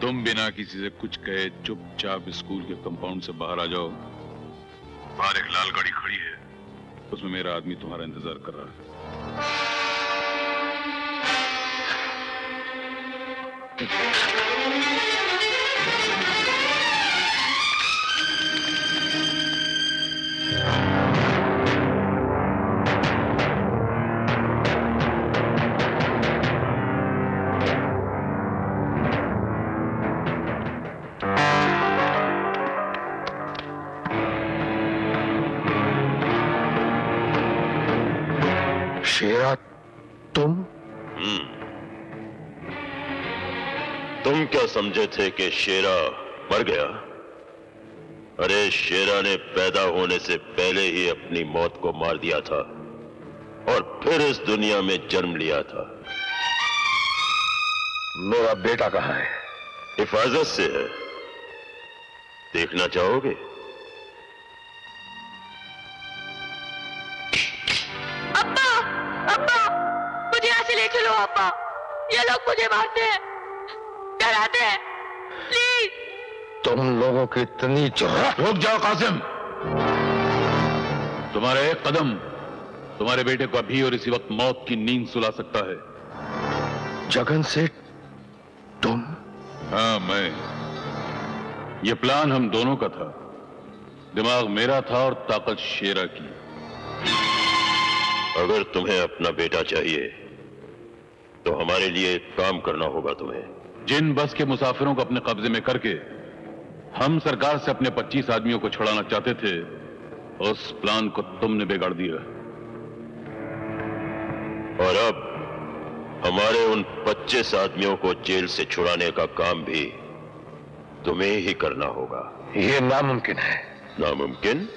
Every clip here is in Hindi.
तुम बिना किसी से कुछ कहे चुपचाप स्कूल के कंपाउंड से बाहर आ जाओ। बाहर एक लाल गाड़ी खड़ी है, उसमें मेरा आदमी तुम्हारा इंतजार कर रहा है। शेरा, तुम? तुम क्या समझे थे कि शेरा मर गया? अरे शेरा ने पैदा होने से पहले ही अपनी मौत को मार दिया था और फिर इस दुनिया में जन्म लिया था। मेरा बेटा कहाँ है? हिफाजत से है, देखना चाहोगे? अब्बा, अब्बा, मुझे यहाँ से ले चलो अब्बा। ये लोग मुझे मारते हैं, डराते हैं, प्लीज। तुम लोगों की इतनी जुर्रत! रुक जाओ कासिम। तुम्हारा एक कदम तुम्हारे बेटे को अभी और इसी वक्त मौत की नींद सुला सकता है। जगन सेठ, तुम? हाँ, मैं। ये प्लान हम दोनों का था। दिमाग मेरा था और ताकत शेरा की। अगर तुम्हें अपना बेटा चाहिए तो हमारे लिए एक काम करना होगा तुम्हें। जिन बस के मुसाफिरों को अपने कब्जे में करके हम सरकार से अपने 25 आदमियों को छुड़ाना चाहते थे, उस प्लान को तुमने बिगाड़ दिया। और अब हमारे उन 25 आदमियों को जेल से छुड़ाने का काम भी तुम्हें ही करना होगा। यह नामुमकिन है। नामुमकिन?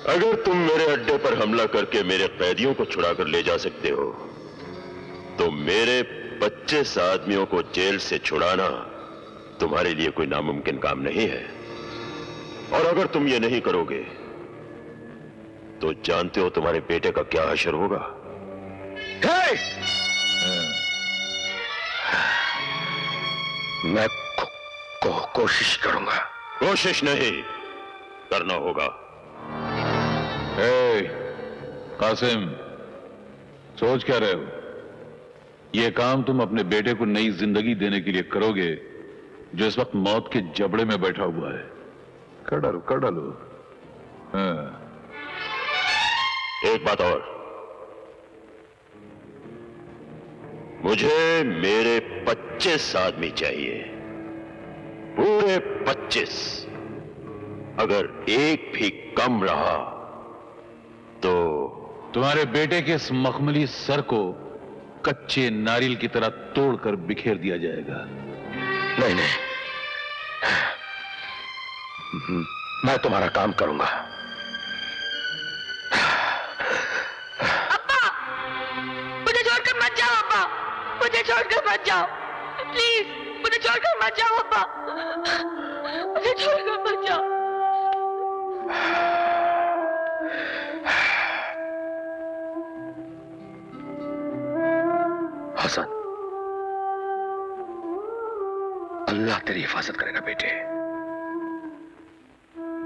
अगर तुम मेरे अड्डे पर हमला करके मेरे कैदियों को छुड़ाकर ले जा सकते हो तो मेरे 25 आदमियों को जेल से छुड़ाना तुम्हारे लिए कोई नामुमकिन काम नहीं है। और अगर तुम ये नहीं करोगे तो जानते हो तुम्हारे बेटे का क्या हशर होगा? मैं कोशिश करूंगा। कोशिश नहीं, करना होगा। कासिम, सोच क्या रहे हो? यह काम तुम अपने बेटे को नई जिंदगी देने के लिए करोगे जो इस वक्त मौत के जबड़े में बैठा हुआ है। कर डालो। हाँ। एक बात और, मुझे मेरे 25 आदमी चाहिए, पूरे 25। अगर एक भी कम रहा तो तुम्हारे बेटे के इस मखमली सर को कच्चे नारियल की तरह तोड़कर बिखेर दिया जाएगा। नहीं, मैं तुम्हारा काम करूंगा। अब्बा, मुझे छोड़कर मत जाओ अब्बा, मुझे छोड़कर मत जाओ, प्लीज, मुझे छोड़कर मत जाओ अब्बा, मुझे छोड़कर मत जाओ। हसन, अल्लाह तेरी हिफाजत करेगा बेटे।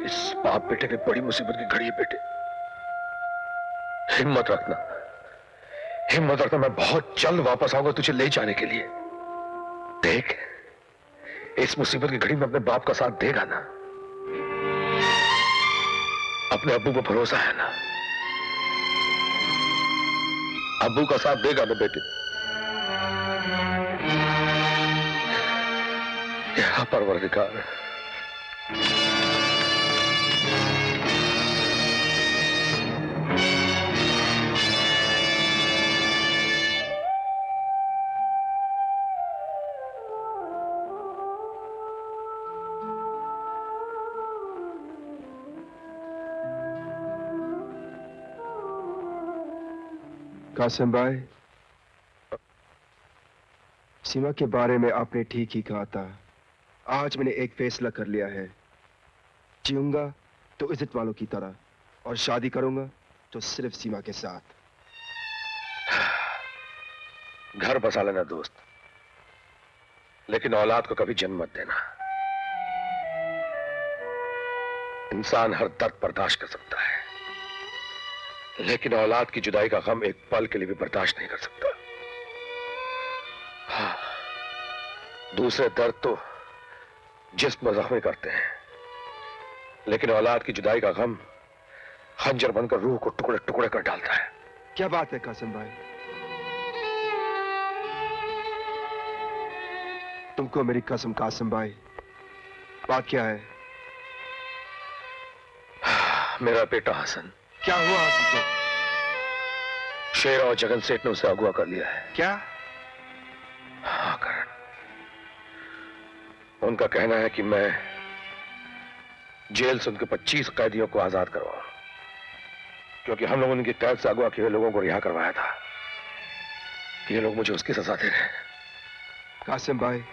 इस बाप बेटे की बड़ी मुसीबत की घड़ी है बेटे। हिम्मत रखना, मैं बहुत जल्द वापस आऊंगा तुझे ले जाने के लिए। देख, इस मुसीबत की घड़ी में अपने बाप का साथ देगा ना? अपने अब्बू को भरोसा है ना? अब्बू का साथ देगा ना बेटे? या परवरदिगार, कासिम भाई, सीमा के बारे में आपने ठीक ही कहा था। आज मैंने एक फैसला कर लिया है। जीऊंगा तो इज्जत वालों की तरह, और शादी करूंगा तो सिर्फ सीमा के साथ। घर बसा लेना दोस्त, लेकिन औलाद को कभी जन्म मत देना। इंसान हर दर्द बर्दाश्त कर सकता है, लेकिन औलाद की जुदाई का गम एक पल के लिए भी बर्दाश्त नहीं कर सकता। हाँ, दूसरे दर्द तो जिस्म जख्मी करते हैं, लेकिन औलाद की जुदाई का गम खंजर बनकर रूह को टुकड़े टुकड़े कर डालता है। क्या बात है कासिम भाई, तुमको मेरी कसम कासिम भाई, बात क्या है? मेरा बेटा हसन। क्या हुआ हसन को? शेर और जगन सेठ ने उसे अगवा कर लिया है। क्या? हाँ करण, उनका कहना है कि मैं जेल से उनके 25 कैदियों को आजाद करवाऊं, क्योंकि हम लोगों ने उनकी कैद से अगवा किए हुए लोगों को रिहा करवाया था। ये लोग मुझे उसकी सजा दे रहे हैं। कासिम भाई,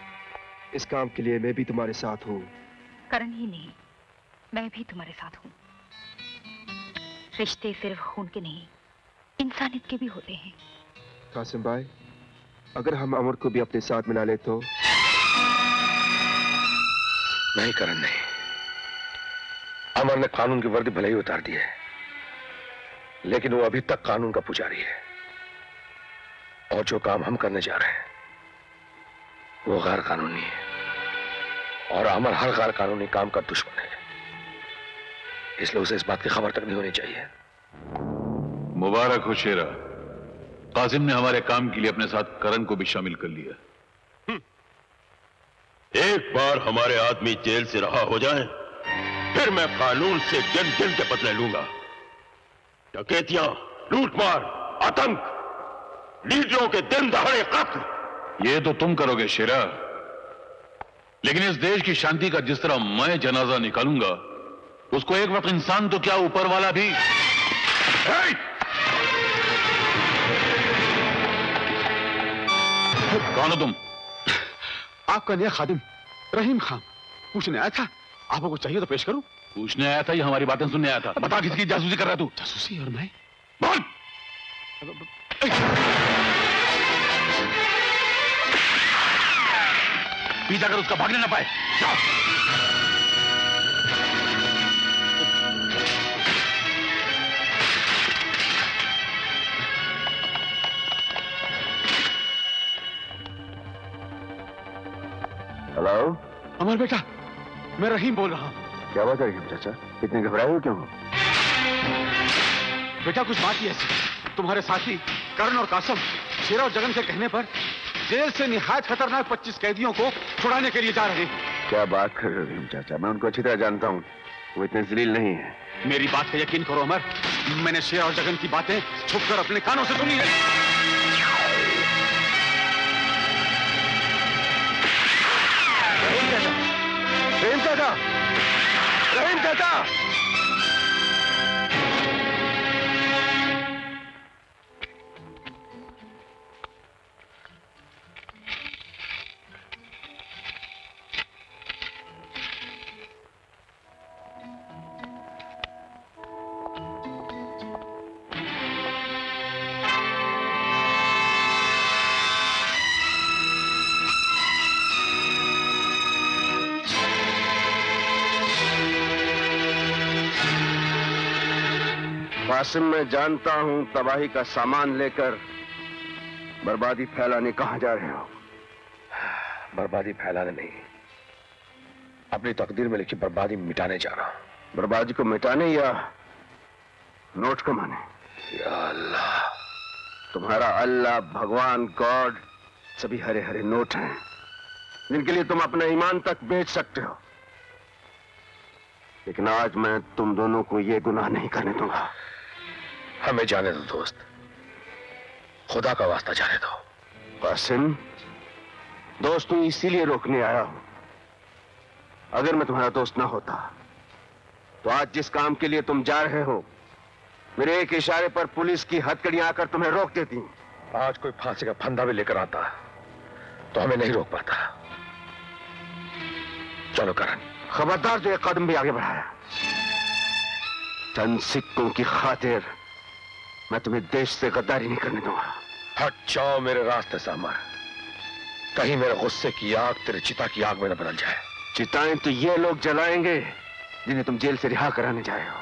इस काम के लिए मैं भी तुम्हारे साथ हूँ। करण ही नहीं, मैं भी तुम्हारे साथ हूँ। रिश्ते सिर्फ खून के नहीं, इंसानियत के भी होते हैं। कासिम भाई, अगर हम अमर को भी अपने साथ मिला ले तो? नहीं करण, नहीं। अमर ने कानून की वर्दी भले ही उतार दी है, लेकिन वो अभी तक कानून का पुजारी है। और जो काम हम करने जा रहे हैं वो गैर कानूनी है, और अमर हर गैर कानूनी काम का दुश्मन है, इसलिए उसे इस बात की खबर तक नहीं होनी चाहिए। मुबारक हो शेरा, कासिम ने हमारे काम के लिए अपने साथ करण को भी शामिल कर लिया। एक बार हमारे आदमी जेल से रहा हो जाए, फिर मैं कानून से गिन गिन के बदले लूंगा। डकैतियां, लूटमार, आतंक, लीडरों के दिन दहाड़े कत्ल, ये तो तुम करोगे शेरा, लेकिन इस देश की शांति का जिस तरह मैं जनाजा निकालूंगा, उसको एक वक्त इंसान तो क्या ऊपर वाला भी। कौन हो तुम? आपका नया खादिम रहीम खान पूछने आया था, आपको कुछ चाहिए तो पेश करूं? पूछने आया था या हमारी बातें सुनने आया था? बता, किसकी जासूसी कर रहा है तू? जासूसी? और मैं? बोल। पीछा कर उसका भागने ना पाए। जाओ। हेलो अमर बेटा, मैं रहीम बोल रहा हूं। क्या बात है रहीम चाचा, इतने घबराए हो क्यों? बेटा कुछ बात ही ऐसी, तुम्हारे साथी करण और कासम शेरा और जगन के कहने पर जेल से निहायत खतरनाक 25 कैदियों को छुड़ाने के लिए जा रहे हैं। क्या बात कर रहे हो रहीम चाचा, मैं उनको अच्छी तरह जानता हूँ, वो इतने जलील नहीं है। मेरी बात का यकीन करो अमर, मैंने शेरा और जगन की बातें छुपकर अपने कानों से सुनी है। रहीम चाचा, रहीम चाचा। कासिम, मैं जानता हूं तबाही का सामान लेकर बर्बादी फैलाने कहां जा रहे हो। बर्बादी फैलाने नहीं, अपनी तकदीर में लिखी बर्बादी मिटाने जा रहा हूं। बर्बादी को मिटाने या नोट कमाने? या अल्लाह, तुम्हारा अल्लाह, भगवान, गॉड सभी हरे हरे नोट हैं, जिनके लिए तुम अपना ईमान तक बेच सकते हो। लेकिन आज मैं तुम दोनों को यह गुनाह नहीं करने दूंगा। हमें जाने दो दोस्त, खुदा का वास्ता जाने दो। कासिम, दोस्त तू इसीलिए रोकने आया हूं। अगर मैं तुम्हारा दोस्त ना होता तो आज जिस काम के लिए तुम जा रहे हो, मेरे एक इशारे पर पुलिस की हथकड़ियां आकर तुम्हें रोक देती। आज कोई फांसी का फंदा भी लेकर आता तो हमें नहीं रोक पाता। चलो करण। खबरदार जो एक कदम भी आगे बढ़ाया, चंद सिक्कों की खातिर मैं तुम्हें देश से गद्दारी नहीं करने दूंगा। हट जाओ मेरे रास्ते से अमर, कहीं मेरे गुस्से की आग तेरे चिता की आग में न बदल जाए। चिताएं तो ये लोग जलाएंगे जिन्हें तुम जेल से रिहा कराने जाए हो।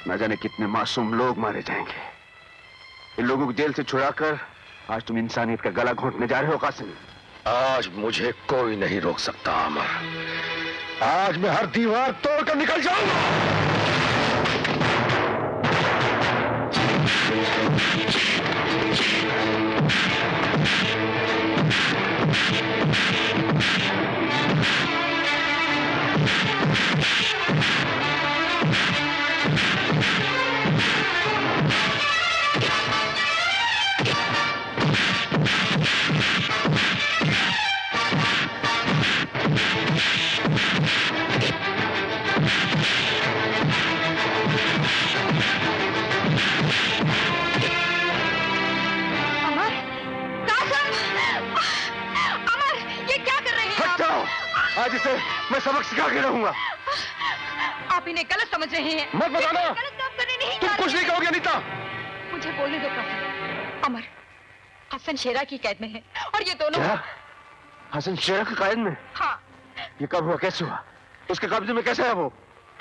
न जाने कितने मासूम लोग मारे जाएंगे। इन लोगों को जेल से छुड़ाकर आज तुम इंसानियत का गला घोंटने जा रहे हो कासिम। आज मुझे कोई नहीं रोक सकता अमर। आज मैं हर दीवार तोड़कर निकल जाऊंगा। आज इसे मैं सबक सिखा के रहूंगा। आप इन्हें गलत समझ रहे हैं। मत बताना। गलत काम करने नहीं तुम कुछ नहीं कहोगे अनीता। मुझे बोलने दो कासिम। अमर हसन शेरा की कैद में है और ये दोनों। क्या? हसन शेरा की कैद में? हाँ। ये कब हुआ, कैसे हुआ, उसके कब्जे में कैसे है वो?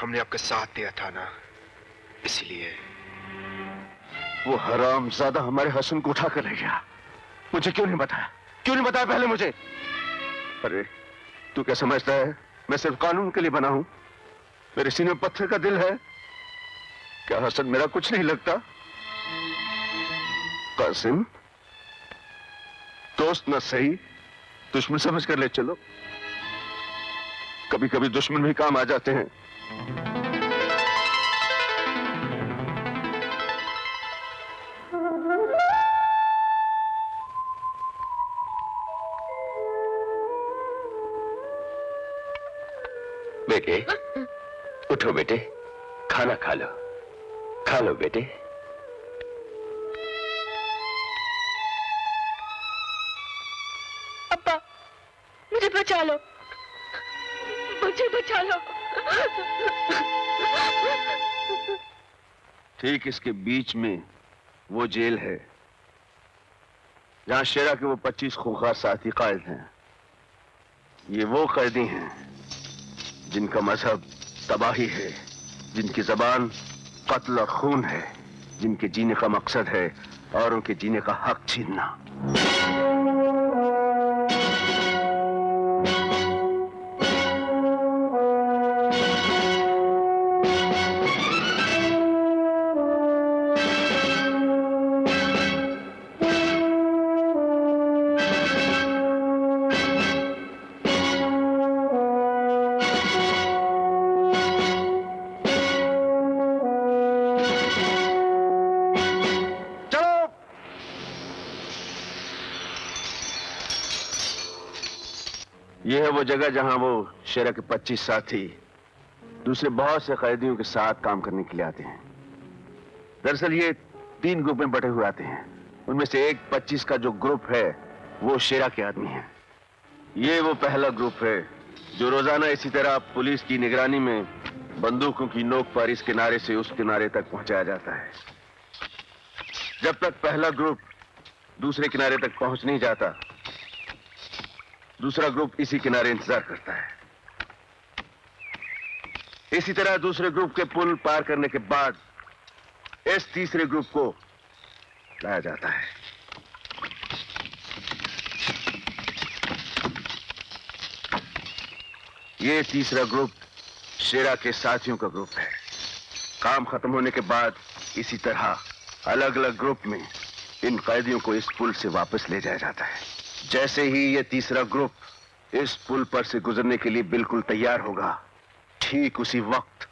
हमने आपका साथ दिया था ना, इसलिए। वो हरामजादा हमारे हसन को उठा कर ले गया। मुझे क्यों नहीं बताया, क्यों नहीं बताया पहले मुझे? अरे तू क्या समझता है मैं सिर्फ कानून के लिए बना हूं? मेरे सीने में पत्थर का दिल है क्या? हसन मेरा कुछ नहीं लगता। कासिम दोस्त न सही दुश्मन समझ कर ले चलो। कभी कभी दुश्मन भी काम आ जाते हैं। बेटे उठो बेटे, खाना खा लो, खा लो बेटे। अब्बा मुझे बचा लो, मुझे बचा लो। ठीक इसके बीच में वो जेल है जहां शेरा के वो 25 खूंखार साथी कैद हैं। ये वो कैदी हैं जिनका मजहब तबाही है, जिनकी जबान कत्ल और खून है, जिनके जीने का मकसद है औरों के जीने का हक छीनना। यह है वो जगह जहां वो शेरा के 25 साथी दूसरे बहुत से कैदियों के साथ काम करने के लिए आते हैं। दरअसल ये 3 ग्रुप में बटे हुए आते हैं। उनमें से एक 25 का जो ग्रुप है वो शेरा के आदमी है। ये वो पहला ग्रुप है जो रोजाना इसी तरह पुलिस की निगरानी में बंदूकों की नोक पर इस किनारे से उस किनारे तक पहुंचाया जाता है। जब तक पहला ग्रुप दूसरे किनारे तक पहुंच नहीं जाता, दूसरा ग्रुप इसी किनारे इंतजार करता है। इसी तरह दूसरे ग्रुप के पुल पार करने के बाद इस तीसरे ग्रुप को लाया जाता है। ये तीसरा ग्रुप शेरा के साथियों का ग्रुप है। काम खत्म होने के बाद इसी तरह अलग अलग ग्रुप में इन कैदियों को इस पुल से वापस ले जाया जाता है। जैसे ही ये तीसरा ग्रुप इस पुल पर से गुजरने के लिए बिल्कुल तैयार होगा, ठीक उसी वक्त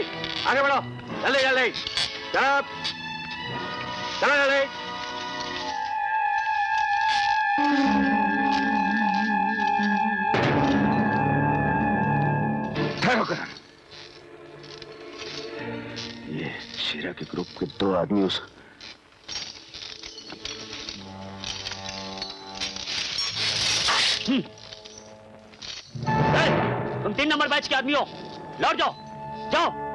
आगे बढ़ो, जल्दी जल्दी, चलो चलो जल्दी। ठहरो करण, ये शेरा के ग्रुप के 2 आदमी उस तुम 3 नंबर बैच के आदमी हो, लौट जाओ, जाओ।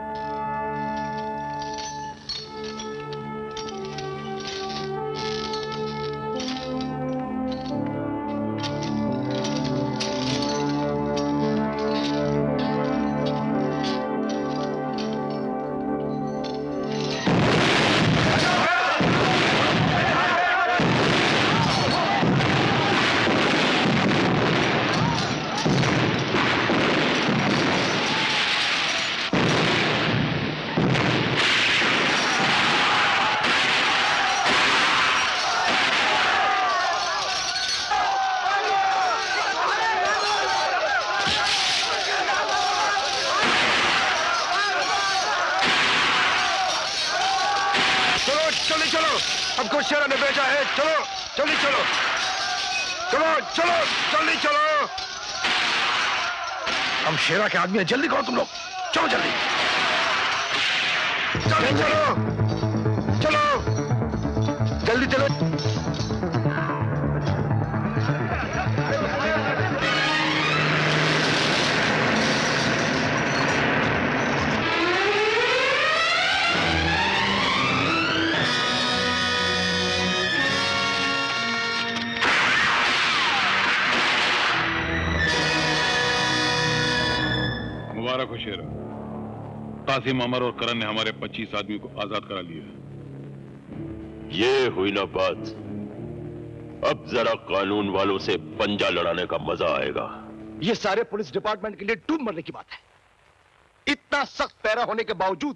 हमको शेरा ने भेजा है, चलो जल्दी चलो, चलो चलो जल्दी चलो। हम शेरा के आदमी हैं, जल्दी करो तुम लोग, चलो जल्दी जल्दी चलो, चलो जल्दी चलो। मुबारक हो शेरा, कासिम, अमर और करण ने हमारे 25 आदमी को आजाद करा लिया। ये हुई ना बात, अब जरा कानून वालों से पंजा लड़ाने का मजा आएगा। ये सारे पुलिस डिपार्टमेंट के लिए डूब मरने की बात है। इतना सख्त पैरा होने के बावजूद